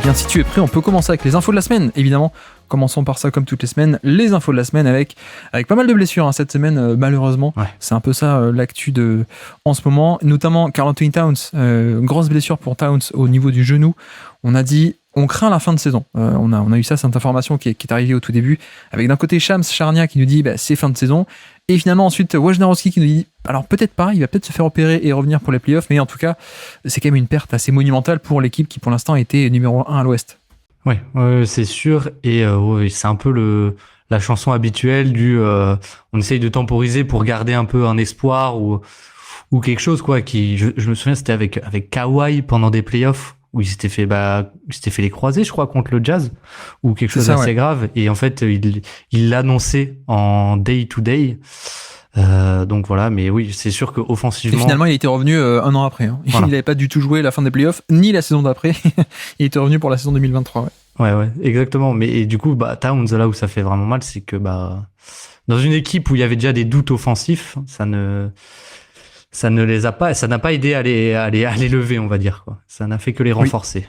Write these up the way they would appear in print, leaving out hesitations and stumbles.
bien, si tu es prêt, on peut commencer avec les infos de la semaine, évidemment. Commençons par ça comme toutes les semaines, les infos de la semaine avec pas mal de blessures cette semaine, malheureusement. Ouais. C'est un peu ça l'actu en ce moment, notamment Karl Anthony Towns, grosse blessure pour Towns au niveau du genou. On craint la fin de saison. On a eu ça, cette information qui est arrivée au tout début, avec d'un côté Shams Charania qui nous dit c'est fin de saison, et finalement ensuite Wojnarowski qui nous dit alors peut-être pas, il va peut-être se faire opérer et revenir pour les playoffs, mais en tout cas c'est quand même une perte assez monumentale pour l'équipe qui pour l'instant était numéro 1 à l'Ouest. Ouais, c'est sûr, et c'est un peu la chanson habituelle on essaye de temporiser pour garder un peu un espoir ou quelque chose quoi. Je me souviens, c'était avec Kawhi pendant des playoffs où il s'était fait les croisés, je crois, contre le Jazz ou quelque chose d'assez grave, et en fait il l'annonçait en day to day. Donc voilà, mais oui, c'est sûr qu'offensivement... Et finalement, il était revenu un an après. Hein. Voilà. Il n'avait pas du tout joué la fin des playoffs, ni la saison d'après. Il était revenu pour la saison 2023. Ouais, exactement. Mais et du coup, Towns, là où ça fait vraiment mal, c'est que dans une équipe où il y avait déjà des doutes offensifs, ça n'a pas aidé à les lever, on va dire, quoi. Ça n'a fait que les renforcer.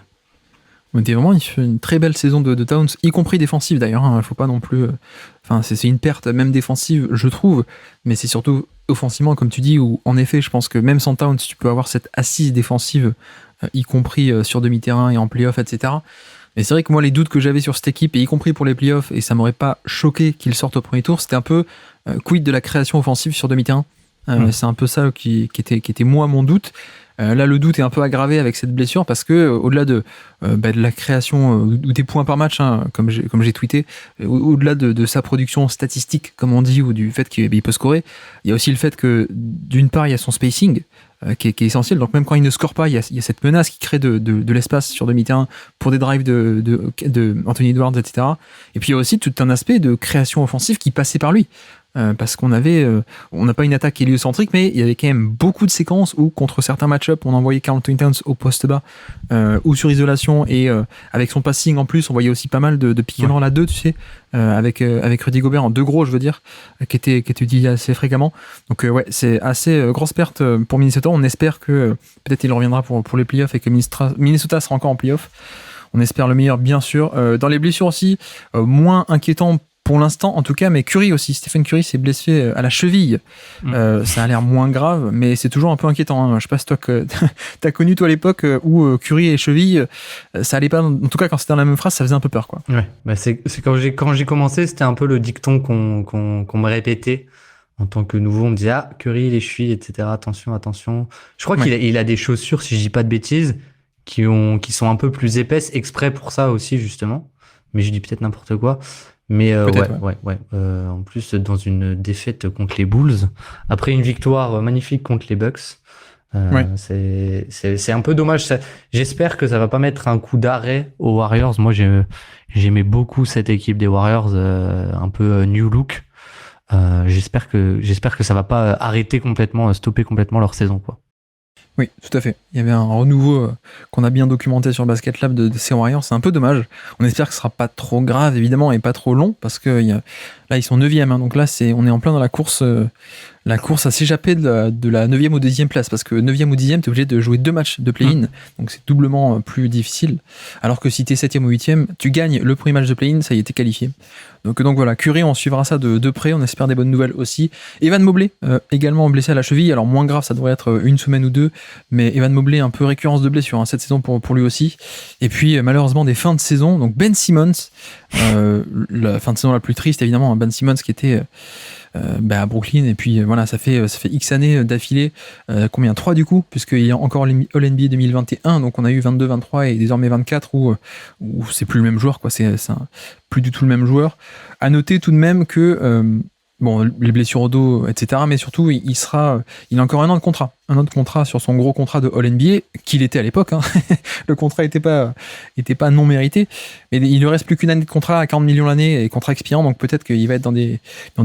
C'était vraiment une très belle saison de Towns, y compris défensive d'ailleurs. Il faut pas non plus. C'est une perte même défensive, je trouve, mais c'est surtout offensivement, comme tu dis, où en effet, je pense que même sans Towns, tu peux avoir cette assise défensive, y compris sur demi-terrain et en play-off, etc. Mais c'est vrai que moi, les doutes que j'avais sur cette équipe, et y compris pour les playoffs, et ça m'aurait pas choqué qu'ils sortent au premier tour, c'était un peu quid de la création offensive sur demi-terrain. C'est un peu ça qui était moi mon doute. Là, le doute est un peu aggravé avec cette blessure parce que au-delà de la création ou des points par match, comme j'ai tweeté, au-delà de sa production statistique, comme on dit, ou du fait qu'il peut scorer, il y a aussi le fait que d'une part, il y a son spacing qui est essentiel. Donc même quand il ne score pas, il y a cette menace qui crée de l'espace sur demi-terrain pour des drives de Anthony Edwards, etc. Et puis il y a aussi tout un aspect de création offensive qui passait par lui. Parce qu'on n'a pas une attaque héliocentrique, mais il y avait quand même beaucoup de séquences où contre certains match-up on envoyait Karl Anthony Towns au poste bas ou sur isolation, et avec son passing en plus on voyait aussi pas mal de pick and roll à deux, tu sais, avec Rudy Gobert en deux gros, je veux dire, qui était utilisé assez fréquemment. Donc c'est assez grosse perte pour Minnesota. On espère que peut-être il reviendra pour les playoffs et que Minnesota sera encore en playoffs. On espère le meilleur, bien sûr. Dans les blessures aussi, moins inquiétant pour l'instant en tout cas, mais Curry aussi. Stephen Curry s'est blessé à la cheville. Ça a l'air moins grave, mais c'est toujours un peu inquiétant. Je sais pas si toi t'as connu toi à l'époque où Curry et cheville, ça allait pas. En tout cas, quand c'était dans la même phrase, ça faisait un peu peur, quoi. Ouais, c'est quand j'ai commencé, c'était un peu le dicton qu'on me répétait en tant que nouveau. On me disait Curry les chevilles, etc. Attention. Je crois qu'il a des chaussures, si je dis pas de bêtises, qui sont un peu plus épaisses, exprès pour ça aussi justement. Mais je dis peut-être n'importe quoi. Mais en plus dans une défaite contre les Bulls, après une victoire magnifique contre les Bucks, c'est un peu dommage. J'espère que ça va pas mettre un coup d'arrêt aux Warriors. Moi j'aimais beaucoup cette équipe des Warriors, un peu new look. J'espère que ça va pas stopper complètement leur saison, quoi. Oui, tout à fait. Il y avait un renouveau qu'on a bien documenté sur Basket Lab de ces Warriors. C'est un peu dommage. On espère que ce sera pas trop grave, évidemment, et pas trop long, parce que là, ils sont 9e. Donc là, on est en plein dans la course à s'échapper de la 9e ou 10e place, parce que 9e ou 10e, t'es obligé de jouer 2 matchs de play-in. Donc c'est doublement plus difficile. Alors que si t'es 7e ou 8e, tu gagnes le premier match de play-in, ça y est, t'es qualifié. Donc voilà, Curry, on suivra ça de près. On espère des bonnes nouvelles aussi. Evan Mobley, également blessé à la cheville. Alors moins grave, ça devrait être une semaine ou deux. Mais Evan Mobley, un peu récurrence de blessure cette saison pour lui aussi. Et puis malheureusement des fins de saison. Donc Ben Simmons, la fin de saison la plus triste évidemment. Ben Simmons qui était à Brooklyn, et puis voilà, ça fait X années d'affilée, 3 du coup, puisqu'il y a encore All-NBA 2021, donc on a eu 22, 23 et désormais 24 où c'est plus le même joueur, quoi. C'est plus du tout le même joueur. À noter tout de même que les blessures au dos, etc., mais surtout il a encore un an de contrat sur son gros contrat de All-NBA qu'il était à l'époque. Le contrat était pas non mérité, mais il ne reste plus qu'une année de contrat à 40 millions l'année et contrat expirant, donc peut-être qu'il va être dans des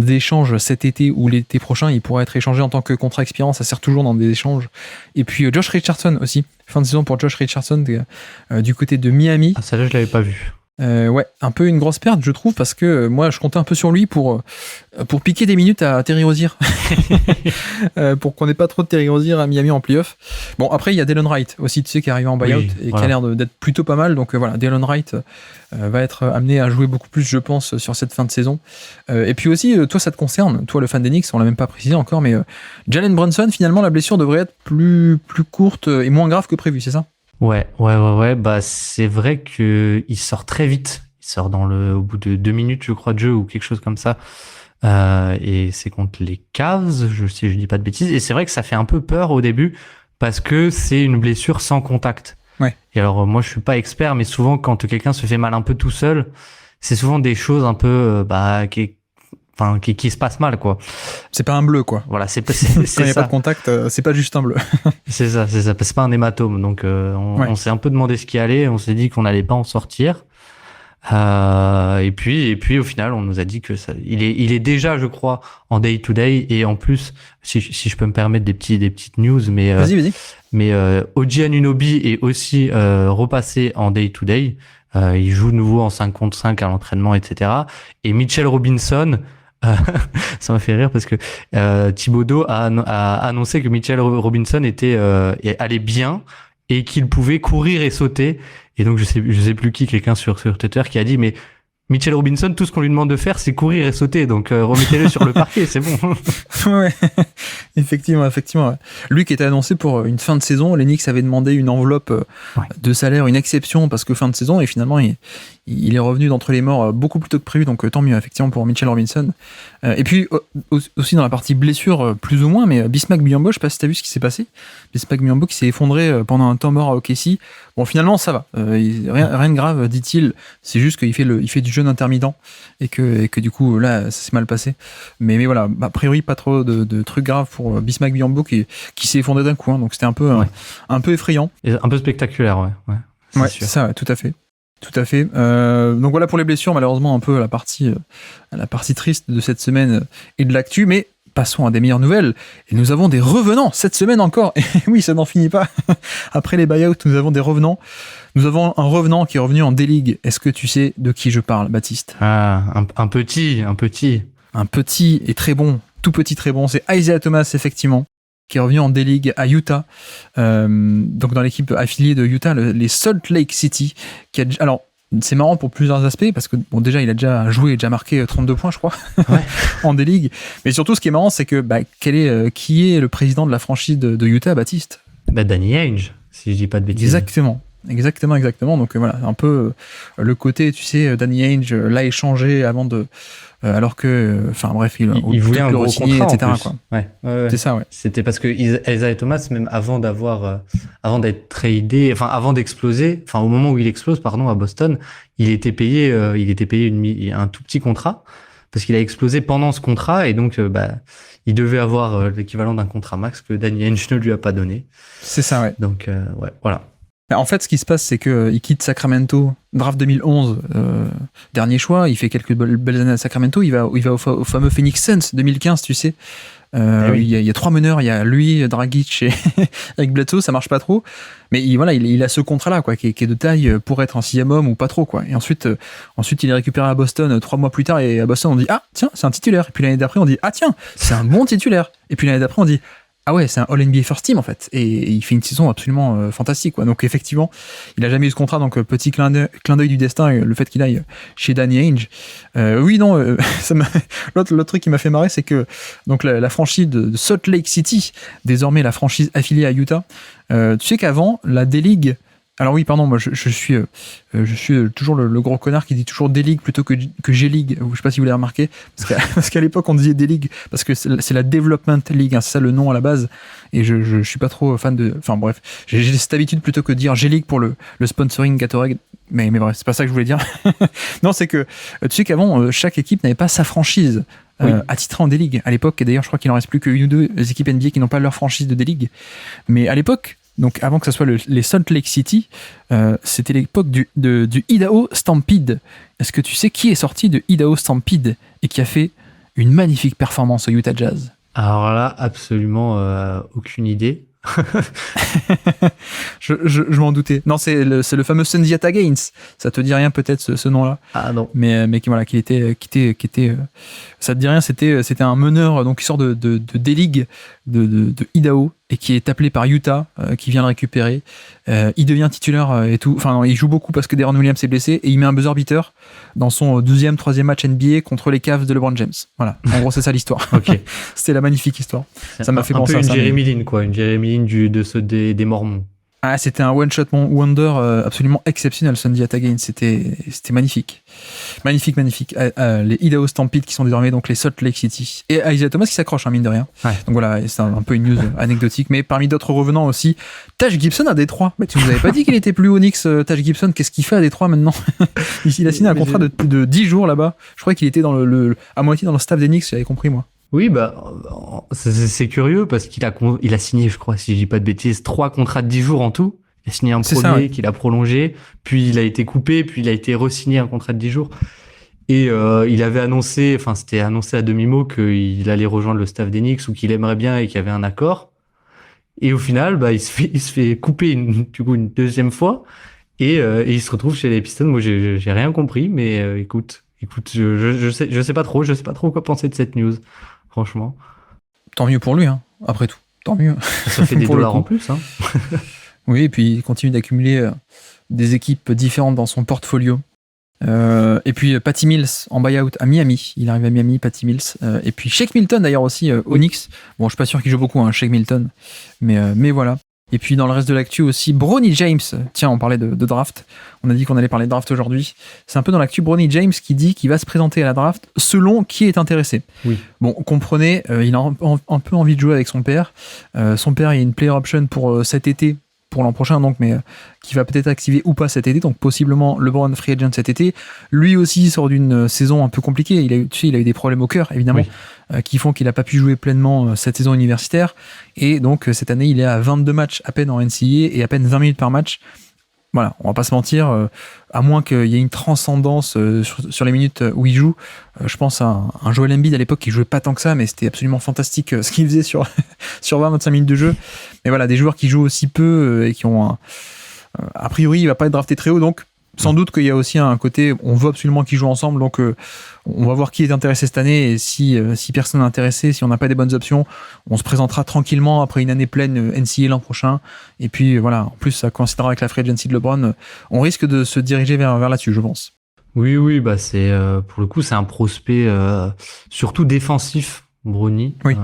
échanges cet été ou l'été prochain. Il pourra être échangé en tant que contrat expirant, ça sert toujours dans des échanges. Et puis Josh Richardson aussi, fin de saison pour Josh Richardson du côté de Miami. Ça là je l'avais pas vu. Ouais, un peu une grosse perte, je trouve, parce que moi, je comptais un peu sur lui pour piquer des minutes à Terry Rozier. Pour qu'on n'ait pas trop de Terry Rozier à Miami en playoff. Bon, après, il y a Delon Wright aussi, tu sais, qui est arrivé en buyout et qui a l'air d'être plutôt pas mal. Donc voilà, Delon Wright va être amené à jouer beaucoup plus, je pense, sur cette fin de saison. Et puis aussi, toi, ça te concerne, toi, le fan des Knicks, on l'a même pas précisé encore, mais Jalen Brunson, finalement, la blessure devrait être plus courte et moins grave que prévu, c'est ça? Ouais. Bah, c'est vrai que il sort très vite. Il sort au bout de 2 minutes, je crois, de jeu ou quelque chose comme ça. Et c'est contre les Cavs, si je dis pas de bêtises. Et c'est vrai que ça fait un peu peur au début parce que c'est une blessure sans contact. Ouais. Et alors, moi, je suis pas expert, mais souvent, quand quelqu'un se fait mal un peu tout seul, c'est souvent des choses un peu, qui se passent mal, quoi. C'est pas un bleu, quoi. Voilà, c'est Quand il n'y a ça. pas de contact, c'est pas juste un bleu. C'est ça. C'est pas un hématome. Donc, on s'est un peu demandé ce qui allait. On s'est dit qu'on n'allait pas en sortir. Et puis, au final, on nous a dit que il est déjà, je crois, en day to day. Et en plus, si je peux me permettre des petites news, Vas-y. Mais OG Anunoby est aussi repassé en day to day. Il joue de nouveau en 5 contre 5 à l'entraînement, etc. Et Mitchell Robinson, ça m'a fait rire parce que Thibodeau a annoncé que Mitchell Robinson allait bien et qu'il pouvait courir et sauter. Et donc je sais plus quelqu'un sur Twitter qui a dit mais Mitchell Robinson, tout ce qu'on lui demande de faire, c'est courir et sauter. Donc remettez-le sur le parquet, c'est bon. Ouais, effectivement. Ouais. Lui qui était annoncé pour une fin de saison, les Knicks avaient demandé une enveloppe de salaire, une exception parce que fin de saison, et finalement il est revenu d'entre les morts beaucoup plus tôt que prévu, donc tant mieux effectivement pour Mitchell Robinson. Et puis aussi dans la partie blessure, plus ou moins, mais Bismack Biyombo, je sais pas si t'as vu ce qui s'est passé. Bismack Biyombo qui s'est effondré pendant un temps mort à OKC. Bon, finalement ça va, rien de grave, dit-il. C'est juste qu'il fait du jeûne intermittent et que du coup là ça s'est mal passé. Mais voilà, a priori pas trop de trucs graves pour Bismack Biyombo qui s'est effondré d'un coup, hein, donc c'était un peu effrayant. Et un peu spectaculaire, ouais. Ouais, c'est ça, ouais, tout à fait. Donc voilà pour les blessures, malheureusement un peu la partie triste de cette semaine et de l'actu, mais passons à des meilleures nouvelles. Et nous avons des revenants cette semaine encore. Et oui, ça n'en finit pas. Après les buyouts, nous avons des revenants. Nous avons un revenant qui est revenu en D-League. Est-ce que tu sais de qui je parle, Baptiste? Un petit. Un petit et très bon, tout petit très bon. C'est Isaiah Thomas, effectivement, qui est revenu en D-League à Utah, donc dans l'équipe affiliée de Utah, les Salt Lake City, alors c'est marrant pour plusieurs aspects, parce que bon, déjà il a déjà joué et déjà marqué 32 points je crois, en D-League, mais surtout ce qui est marrant c'est que qui est le président de la franchise de Utah, Baptiste? Danny Ainge, si je dis pas de bêtises. Exactement, donc voilà, un peu le côté, tu sais, Danny Ainge l'a échangé avant de... alors que, bref, il voulait un gros contrat, etc. En plus. Quoi. Ouais. C'est ça, ouais. C'était parce que Isaiah Thomas, même avant d'être tradé, avant d'exploser, au moment où il explose, pardon, à Boston, il était payé un tout petit contrat parce qu'il a explosé pendant ce contrat et donc, il devait avoir l'équivalent d'un contrat max que Danny Ainge ne lui a pas donné. C'est ça, ouais. Donc, voilà. En fait, ce qui se passe, c'est qu'il quitte Sacramento, draft 2011, dernier choix, il fait quelques belles années à Sacramento, il va au fameux Phoenix Suns 2015, tu sais. Il y a 3 meneurs, il y a lui, Dragic et avec Bledsoe, ça marche pas trop. Mais il a ce contrat-là, quoi, qui est de taille pour être un 6e homme ou pas trop, quoi. Et ensuite, il est récupéré à Boston 3 mois plus tard, et à Boston, on dit, ah, tiens, c'est un titulaire. Et puis l'année d'après, on dit, ah, tiens, c'est un bon titulaire. Et puis l'année d'après, on dit, ah ouais, c'est un All-NBA First Team en fait, et il fait une saison absolument fantastique, quoi. Donc effectivement, il a jamais eu ce contrat, donc petit clin d'œil du destin, le fait qu'il aille chez Danny Ainge. L'autre truc qui m'a fait marrer, c'est que donc la franchise de Salt Lake City, désormais la franchise affiliée à Utah, tu sais qu'avant la D-League, alors oui, pardon, moi je suis toujours le gros connard qui dit toujours D-League plutôt que G-League. Je sais pas si vous l'avez remarqué, parce qu'à l'époque on disait D-League parce que c'est la Development League, hein, c'est ça le nom à la base. Et je suis pas trop fan de. Enfin bref, j'ai cette habitude plutôt que de dire G-League pour le sponsoring Gatorade. Mais bref, c'est pas ça que je voulais dire. Non, c'est que tu sais qu'avant chaque équipe n'avait pas sa franchise. Attitré en D-League à l'époque, et d'ailleurs je crois qu'il en reste plus que une ou deux équipes NBA qui n'ont pas leur franchise de D-League. Mais à l'époque, donc avant que ça soit les Salt Lake City, c'était l'époque du Idaho Stampede. Est-ce que tu sais qui est sorti de Idaho Stampede et qui a fait une magnifique performance au Utah Jazz? Alors là, absolument aucune idée. Je m'en doutais. Non, c'est le fameux Sundiata Gaines. Ça te dit rien peut-être ce nom-là? Ah non. Mais voilà, qui était, ça te dit rien? C'était un meneur donc qui sort de D-League de Idaho et qui est appelé par Utah, qui vient le récupérer. Il devient titulaire et tout. Enfin, non, il joue beaucoup parce que Deron Williams est blessé et il met un buzzer beater dans son 12e, 3e match NBA contre les Cavs de LeBron James. Voilà. En gros, c'est ça l'histoire. Ok. C'était la magnifique histoire. Ça m'a fait un penser peu à une ça. Jeremy Lin, quoi. Une Jeremy Lin de ceux des Mormons. Ah, c'était un one-shot wonder absolument exceptionnel, Sundiata Gaines. C'était magnifique. Magnifique. Les Idaho Stampede qui sont désormais donc les Salt Lake City. Et Isaiah Thomas qui s'accroche, mine de rien. Ouais. Donc voilà, c'est un peu une news anecdotique. Mais parmi d'autres revenants aussi, Taj Gibson à Détroit. Mais tu nous avais pas dit qu'il était plus au Knicks, Taj Gibson. Qu'est-ce qu'il fait à Détroit maintenant? Il a signé un contrat de 10 jours là-bas. Je crois qu'il était à moitié dans le staff des Knicks, j'avais compris moi. Oui, c'est curieux parce qu'il a signé, je crois, si je dis pas de bêtises, 3 contrats de 10 jours en tout. Il a signé un premier qu'il a prolongé, puis il a été coupé, puis il a été re-signé un contrat de 10 jours. Et il avait annoncé, enfin c'était annoncé à demi-mot qu'il allait rejoindre le staff des Knicks ou qu'il aimerait bien et qu'il y avait un accord. Et au final, il se fait couper une deuxième fois et il se retrouve chez les Pistons. Moi, j'ai rien compris, mais écoute, je sais pas trop quoi penser de cette news. Franchement. Tant mieux pour lui, hein, après tout. Tant mieux. Ça fait des dollars en plus. Hein. Oui, et puis il continue d'accumuler des équipes différentes dans son portfolio. Et puis Patty Mills en buyout à Miami. Il arrive à Miami, Patty Mills. Et puis Shake Milton d'ailleurs aussi au Knicks. Bon, je suis pas sûr qu'il joue beaucoup, hein, Shake Milton. Mais voilà. Et puis dans le reste de l'actu aussi, Bronny James. Tiens, on parlait de draft. On a dit qu'on allait parler de draft aujourd'hui. C'est un peu dans l'actu Bronny James qui dit qu'il va se présenter à la draft selon qui est intéressé. Oui. Bon, comprenez, il a un peu envie de jouer avec son père. Son père, il y a une player option pour cet été, pour l'an prochain donc, mais qui va peut-être activer ou pas cet été, donc possiblement LeBron free agent cet été. Lui aussi sort d'une saison un peu compliquée. Il a eu des problèmes au cœur, évidemment, qui font qu'il n'a pas pu jouer pleinement cette saison universitaire. Et donc cette année, il est à 22 matchs à peine en NCAA et à peine 20 minutes par match. Voilà, on va pas se mentir, à moins qu'il y ait une transcendance sur les minutes où il joue. Je pense à un Joel Embiid à l'époque qui jouait pas tant que ça, mais c'était absolument fantastique ce qu'il faisait sur 20-25 minutes de jeu. Mais voilà, des joueurs qui jouent aussi peu et qui ont a priori, il va pas être drafté très haut, donc sans doute qu'il y a aussi un côté, on veut absolument qu'ils jouent ensemble, donc on va voir qui est intéressé cette année, et si personne n'est intéressé, si on n'a pas des bonnes options, on se présentera tranquillement après une année pleine NCAA l'an prochain, et puis voilà, en plus ça coïncidera avec la free agency de LeBron, on risque de se diriger vers là-dessus, je pense. Oui, c'est pour le coup c'est un prospect surtout défensif, Bronny. Oui.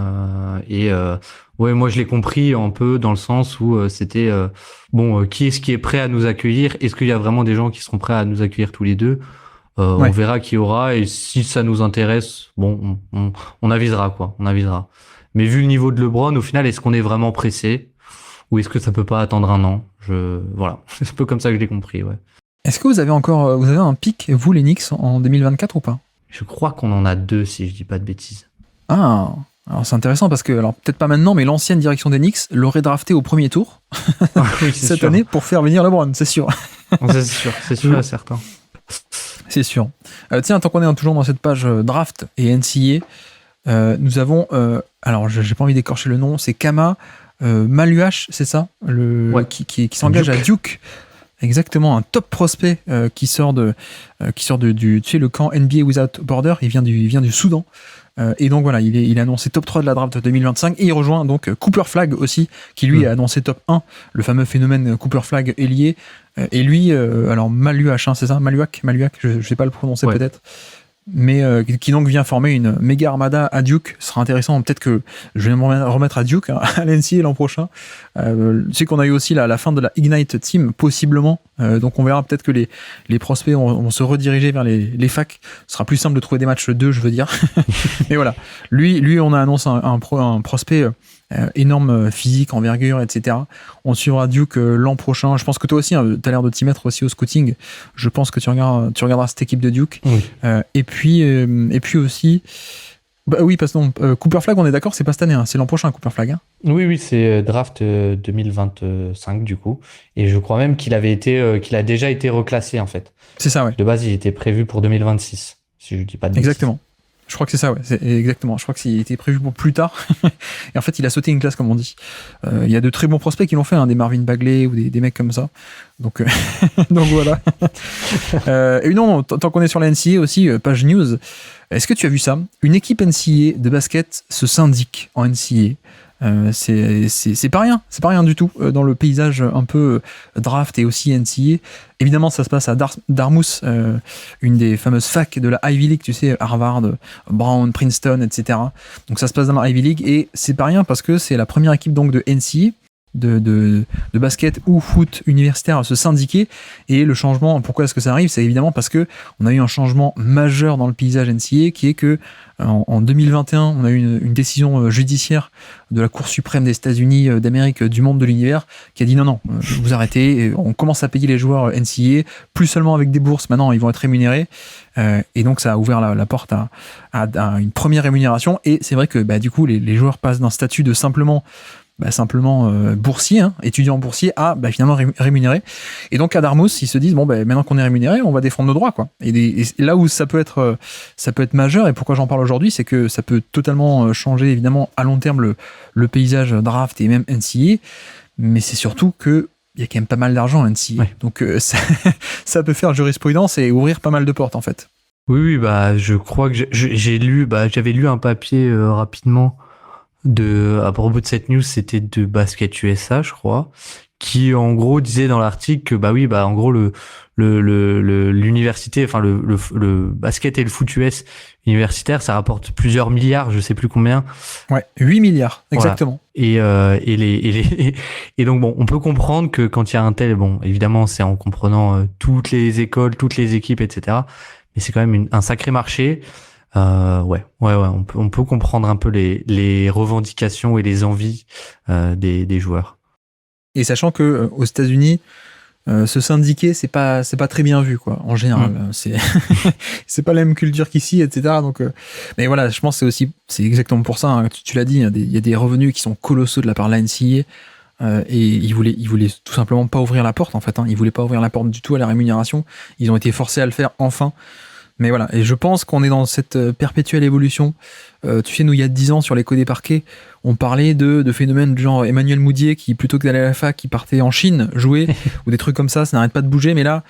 Ouais, moi je l'ai compris un peu dans le sens où c'était qui est-ce qui est prêt à nous accueillir? Est-ce qu'il y a vraiment des gens qui seront prêts à nous accueillir tous les deux? On verra qui y aura, et si ça nous intéresse, on avisera quoi, on avisera. Mais vu le niveau de LeBron, au final, est-ce qu'on est vraiment pressé ou est-ce que ça peut pas attendre un an? Voilà, c'est un peu comme ça que je l'ai compris, ouais. Est-ce que vous avez un pic, vous les Knicks, en 2024 ou pas? Je crois qu'on en a 2 si je dis pas de bêtises. Ah, alors c'est intéressant parce que, alors peut-être pas maintenant, mais l'ancienne direction des Knicks l'aurait drafté au premier tour oui, cette année pour faire venir LeBron, c'est sûr. c'est sûr et certain. C'est sûr. Tiens, tant qu'on est toujours dans cette page draft et NCAA, nous avons, alors j'ai pas envie d'écorcher le nom, c'est Kama Maluach, c'est ça, qui s'engage à Duke. Exactement, un top prospect qui sort du le camp NBA Without Border. Il vient du Soudan. Et donc voilà, il est annoncé top 3 de la draft 2025 et il rejoint donc Cooper Flagg aussi, qui lui est annoncé top 1, le fameux phénomène Cooper Flagg ailier. Et lui, alors Maluach, c'est ça, Maluach, je sais pas le prononcer peut-être, mais qui donc vient former une méga armada à Duke. Ce sera intéressant, peut-être que je vais me remettre à Duke à l'NCAA l'an prochain. Je sais qu'on a eu aussi la fin de la Ignite Team, possiblement, donc on verra peut-être que les prospects vont se rediriger vers les facs. Ce sera plus simple de trouver des matchs 2, je veux dire. Mais voilà, lui on a annoncé un prospect énorme physique, envergure, etc. On suivra Duke l'an prochain. Je pense que toi aussi, hein, tu as l'air de t'y mettre aussi au scouting. Je pense que tu regarderas cette équipe de Duke. Oui. Et puis aussi, oui, parce que Cooper Flagg, on est d'accord, c'est pas cette année, hein, c'est l'an prochain Cooper Flagg. Hein. Oui, c'est draft 2025 du coup. Et je crois même qu'il a déjà été reclassé en fait. C'est ça, ouais. De base, il était prévu pour 2026, si je dis pas de bêtises. Exactement. Je crois que c'est ça, ouais, c'est exactement. Je crois que il était prévu pour plus tard. Et en fait, il a sauté une classe, comme on dit. Il y a de très bons prospects qui l'ont fait, des Marvin Bagley ou des mecs comme ça. Donc, donc voilà. Et non, tant qu'on est sur la NCAA aussi, page news. Est-ce que tu as vu ça ? Une équipe NCAA de basket se syndique en NCAA. C'est pas rien du tout dans le paysage un peu draft et aussi NCAA. Évidemment, ça se passe à Dartmouth, une des fameuses facs de la Ivy League, tu sais, Harvard, Brown, Princeton, etc. Donc ça se passe dans la Ivy League et c'est pas rien parce que c'est la première équipe donc de NCAA de basket ou foot universitaire à se syndiquer. Et le changement, pourquoi est-ce que ça arrive ? C'est évidemment parce que on a eu un changement majeur dans le paysage NCAA qui est que en 2021 on a eu une décision judiciaire de la Cour suprême des États-Unis d'Amérique du monde de l'univers qui a dit non, vous arrêtez, et on commence à payer les joueurs NCAA plus seulement avec des bourses, maintenant ils vont être rémunérés, et donc ça a ouvert la porte à une première rémunération. Et c'est vrai que du coup les joueurs passent d'un statut de simplement boursier, étudiant boursier, à finalement rémunéré. Et donc à Dartmouth, ils se disent maintenant qu'on est rémunéré, on va défendre nos droits, quoi. Et là où ça peut être majeur, et pourquoi j'en parle aujourd'hui, c'est que ça peut totalement changer évidemment à long terme le paysage draft et même NCAA, mais c'est surtout que il y a quand même pas mal d'argent en NCAA. Ouais. Donc ça peut faire jurisprudence et ouvrir pas mal de portes en fait. Oui, je crois que j'avais lu un papier rapidement à propos de cette news, c'était de Basket USA, je crois, qui en gros disait dans l'article que en gros l'université, enfin le basket et le foot US universitaire, ça rapporte plusieurs milliards, je sais plus combien. Ouais, 8 milliards, exactement. Voilà. Et donc on peut comprendre que quand il y a un tel, évidemment c'est en comprenant toutes les écoles, toutes les équipes, etc. Mais c'est quand même un sacré marché. On peut comprendre un peu les revendications et les envies des joueurs. Et sachant que aux États-Unis, se syndiquer, c'est pas très bien vu, quoi. En général, c'est pas la même culture qu'ici, etc. Donc, mais voilà, je pense que c'est exactement pour ça. Tu l'as dit, il y a des revenus qui sont colossaux de la part de la NCAA. Et ils voulaient tout simplement pas ouvrir la porte, en fait. Ils voulaient pas ouvrir la porte du tout à la rémunération. Ils ont été forcés à le faire enfin. Mais voilà, et je pense qu'on est dans cette perpétuelle évolution. Tu sais, nous, il y a 10 ans, sur l'écho des parquets, on parlait de phénomènes du genre Emmanuel Moudier qui, plutôt que d'aller à la fac, qui partait en Chine jouer, ou des trucs comme ça n'arrête pas de bouger. Mais là,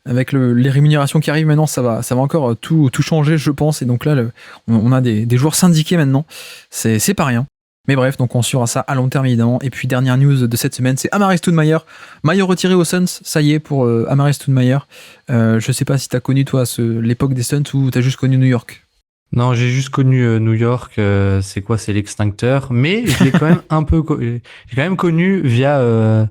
avec les rémunérations qui arrivent maintenant, ça va encore tout changer, je pense. Et donc là, on a des joueurs syndiqués maintenant. C'est pas rien. Mais bref, donc on suivra ça à long terme évidemment. Et puis dernière news de cette semaine, c'est Amar'e Stoudemire. Maillot retiré aux Suns, ça y est pour Amar'e Stoudemire. Je sais pas si t'as connu toi l'époque des Suns ou t'as juste connu New York. Non, j'ai juste connu New York. C'est quoi ? C'est l'extincteur. Mais je l'ai quand même j'ai quand même connu via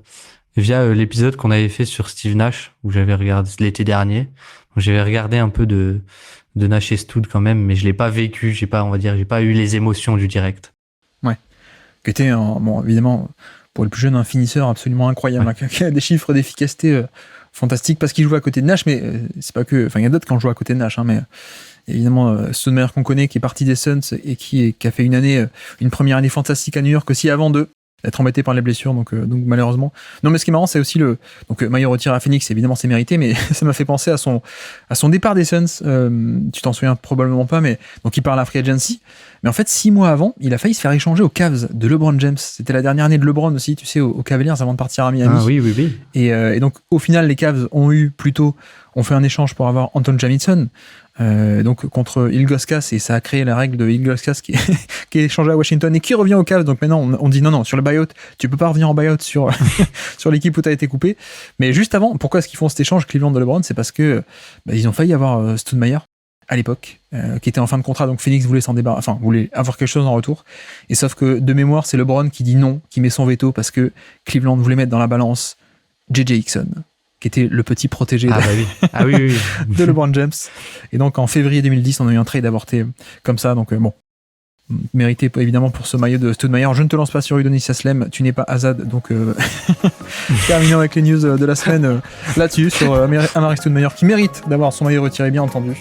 l'épisode qu'on avait fait sur Steve Nash, où j'avais regardé l'été dernier. Donc, j'avais regardé un peu de Nash et Stoud quand même, mais je l'ai pas vécu. J'ai pas eu les émotions du direct. Ouais. Qui était évidemment pour le plus jeune un finisseur absolument incroyable, qui a des chiffres d'efficacité fantastiques parce qu'il jouait à côté de Nash, mais c'est pas que, il y a d'autres qui ont joué à côté de Nash, mais évidemment Stoudemire qu'on connaît, qui est parti des Suns et qui a fait une première année fantastique à New York aussi avant d'être embêté par les blessures, donc malheureusement. Non, mais ce qui est marrant, c'est aussi maillot retiré à Phoenix, évidemment c'est mérité, mais ça m'a fait penser à son départ des Suns. Tu t'en souviens probablement pas, mais donc il part à la free agency. Mais en fait, 6 mois avant, il a failli se faire échanger aux Cavs de LeBron James. C'était la dernière année de LeBron aussi, tu sais, aux Cavaliers avant de partir à Miami. Ah oui. Et donc au final, les Cavs ont fait un échange pour avoir Anton Jamison. Donc contre Ilgauskas, et ça a créé la règle de Ilgauskas qui est échangé à Washington et qui revient aux Cavs. Donc maintenant on dit non, sur le buyout tu peux pas revenir en buyout sur l'équipe où t'as été coupé. Mais juste avant, pourquoi est-ce qu'ils font cet échange Cleveland de LeBron? C'est parce que ils ont failli avoir Stoudemire à l'époque, qui était en fin de contrat, donc Phoenix voulait s'en débarrasser, voulait avoir quelque chose en retour, et sauf que de mémoire c'est LeBron qui dit non, qui met son veto parce que Cleveland voulait mettre dans la balance J.J. Hickson, qui était le petit protégé de LeBron James. Et donc en février 2010, on a eu un trade avorté comme ça, donc mérité évidemment pour ce maillot de Stoudemire. Je ne te lance pas sur Udonis Haslem, tu n'es pas Azad, donc terminons avec les news de la semaine là-dessus, sur Amar'e Stoudemire, qui mérite d'avoir son maillot retiré, bien entendu.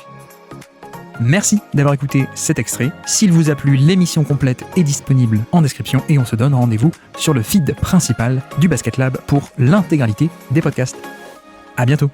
Merci d'avoir écouté cet extrait. S'il vous a plu, l'émission complète est disponible en description et on se donne rendez-vous sur le feed principal du Basket Lab pour l'intégralité des podcasts. À bientôt.